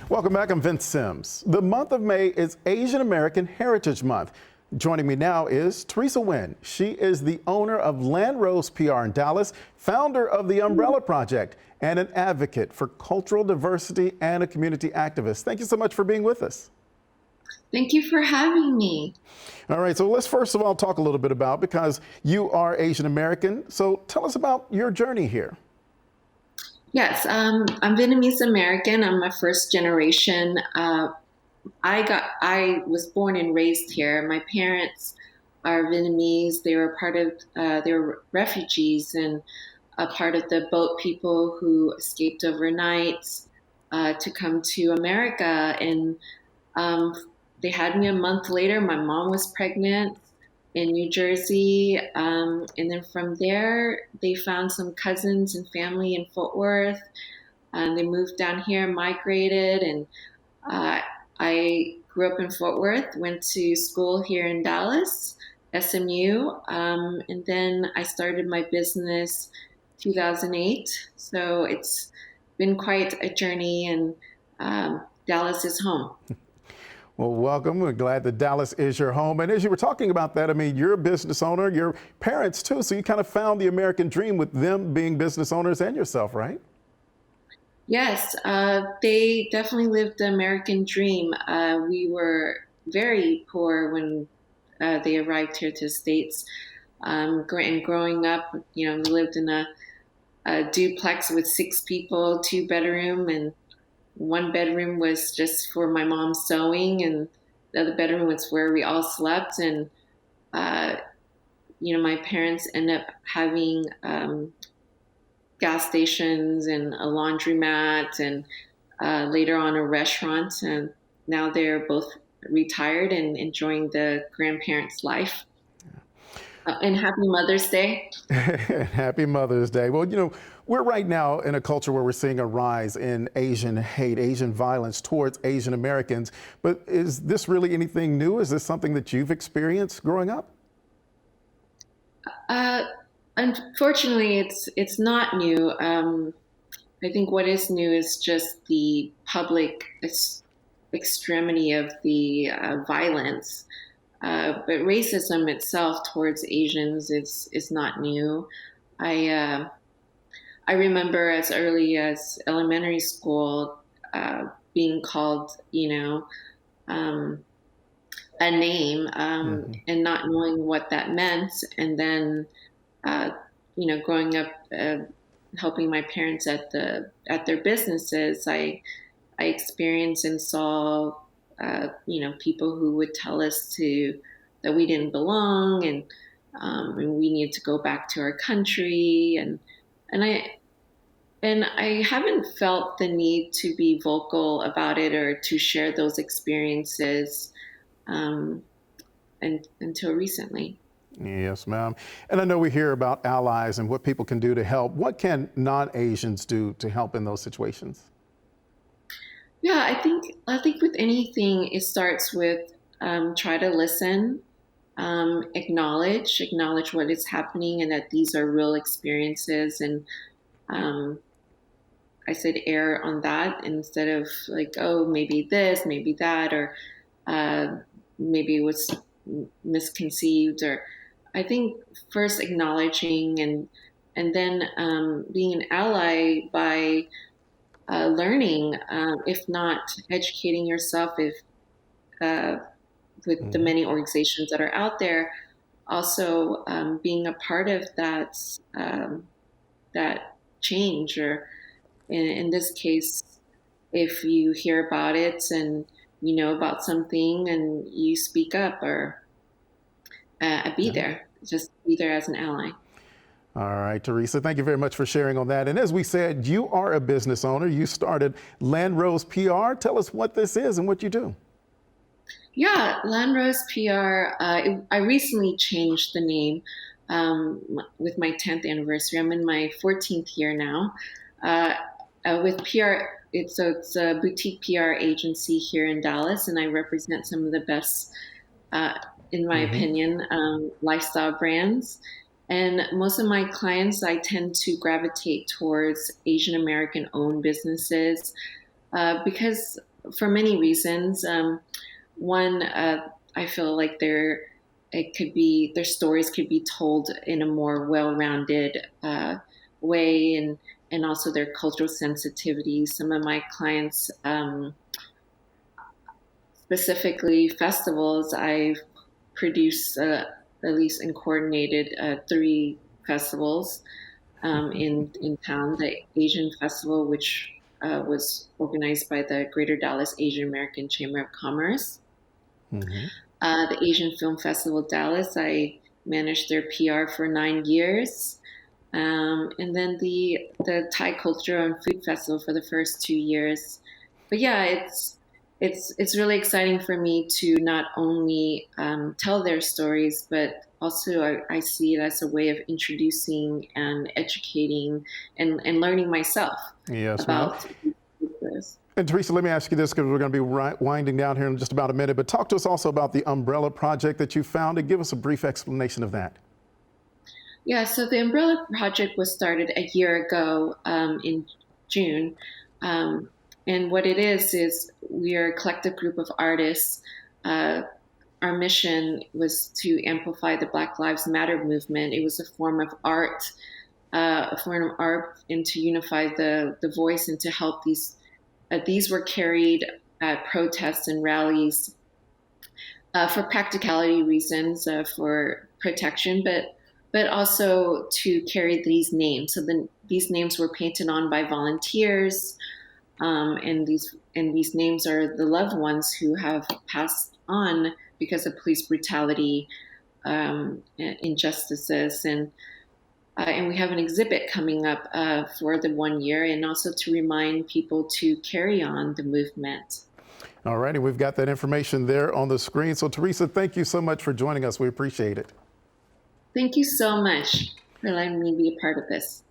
Welcome back. I'm Vince Sims. The month of May is Asian American Heritage Month. Joining me now is Teresa Nguyen. She is the owner of Land Rose PR in Dallas, founder of the Umbrella Project, and an advocate for cultural diversity and a community activist. Thank you so much for being with us. Thank you for having me. All right, so let's first of all talk a little bit about, because you are Asian American, so tell us about your journey here. Yes, I'm Vietnamese American. I'm a first generation. I was born and raised here. My parents are Vietnamese. They were refugees and a part of the boat people who escaped overnight to come to America. And um, they had me a month later. My mom was pregnant in New Jersey. And then from there, they found some cousins and family in Fort Worth. And they moved down here, migrated, and uh, I grew up in Fort Worth, went to school here in Dallas, SMU, and then I started my business 2008. So it's been quite a journey, and Dallas is home. Well, welcome. We're glad that Dallas is your home. And as you were talking about that, I mean, you're a business owner, your parents too, so you kind of found the American dream with them being business owners and yourself, right? Yes, they definitely lived the American dream. We were very poor when they arrived here to the States. And growing up, we lived in a duplex with six people, two bedroom, and one bedroom was just for my mom's sewing, and the other bedroom was where we all slept. And uh, my parents ended up having gas stations and a laundromat, and later on a restaurant. And now they're both retired and enjoying the grandparents' life. And happy Mother's Day. Happy Mother's Day. Well, we're right now in a culture where we're seeing a rise in Asian hate, Asian violence towards Asian Americans. But is this really anything new? Is this something that you've experienced growing up? Uh, Unfortunately, it's not new. I think what is new is just the public extremity of the violence. But racism itself towards Asians is not new. I uh, I remember as early as elementary school being called, um, a name, Hmm. and not knowing what that meant, and then uh, growing up, helping my parents at their businesses, I experienced and saw, people who would tell us to that we didn't belong, and we needed to go back to our country, and I haven't felt the need to be vocal about it or to share those experiences, um, until recently. Yes, ma'am. And I know we hear about allies and what people can do to help. What can non-Asians do to help in those situations? Yeah, I think with anything, it starts with try to listen, acknowledge what is happening, and that these are real experiences. And um, I said err on that instead of like, oh, maybe this, maybe that, or uh, maybe it was misconceived. Or I think first acknowledging, and then being an ally by learning, if not educating yourself, if uh, with the Mhm. many organizations that are out there, also being a part of that change, or in this case, if you hear about it and you know about something and you speak up, or be Yeah. there, just be there as an ally. All right, Teresa, thank you very much for sharing on that. And as we said, you are a business owner. You started Land Rose PR. Tell us what this is and what you do. Yeah, Land Rose PR. I recently changed the name with my 10th anniversary. I'm in my 14th year now. Uh, with PR, it's a boutique PR agency here in Dallas, and I represent some of the best, uh, in my Hmm. opinion, lifestyle brands. And most of my clients, I tend to gravitate towards Asian American owned businesses, because for many reasons. One, I feel like their stories could be told in a more well-rounded way, and also their cultural sensitivity. Some of my clients, specifically festivals, I've produced at least and coordinated 3 festivals in town. The Asian Festival, which was organized by the Greater Dallas Asian American Chamber of Commerce. Hmm. The Asian Film Festival Dallas, I managed their PR for 9 years. And then the Thai Culture and Food Festival for the first 2 years. But yeah, it's really exciting for me to not only tell their stories, but also I see it as a way of introducing and educating and learning myself Yes, ma'am. about this. And Teresa, let me ask you this because we're going to be winding down here in just about a minute, but talk to us also about the Umbrella Project that you founded. Give us a brief explanation of that. Yeah, so the Umbrella Project was started a year ago in June. And what it is we are a collective group of artists. Our mission was to amplify the Black Lives Matter movement. It was a form of art, and to unify the voice and to help these were carried at protests and rallies for practicality reasons, for protection, but also to carry these names. So these names were painted on by volunteers, and these names are the loved ones who have passed on because of police brutality, injustices, and we have an exhibit coming up for the 1 year, and also to remind people to carry on the movement. All righty, we've got that information there on the screen. So Teresa, thank you so much for joining us. We appreciate it. Thank you so much for letting me be a part of this.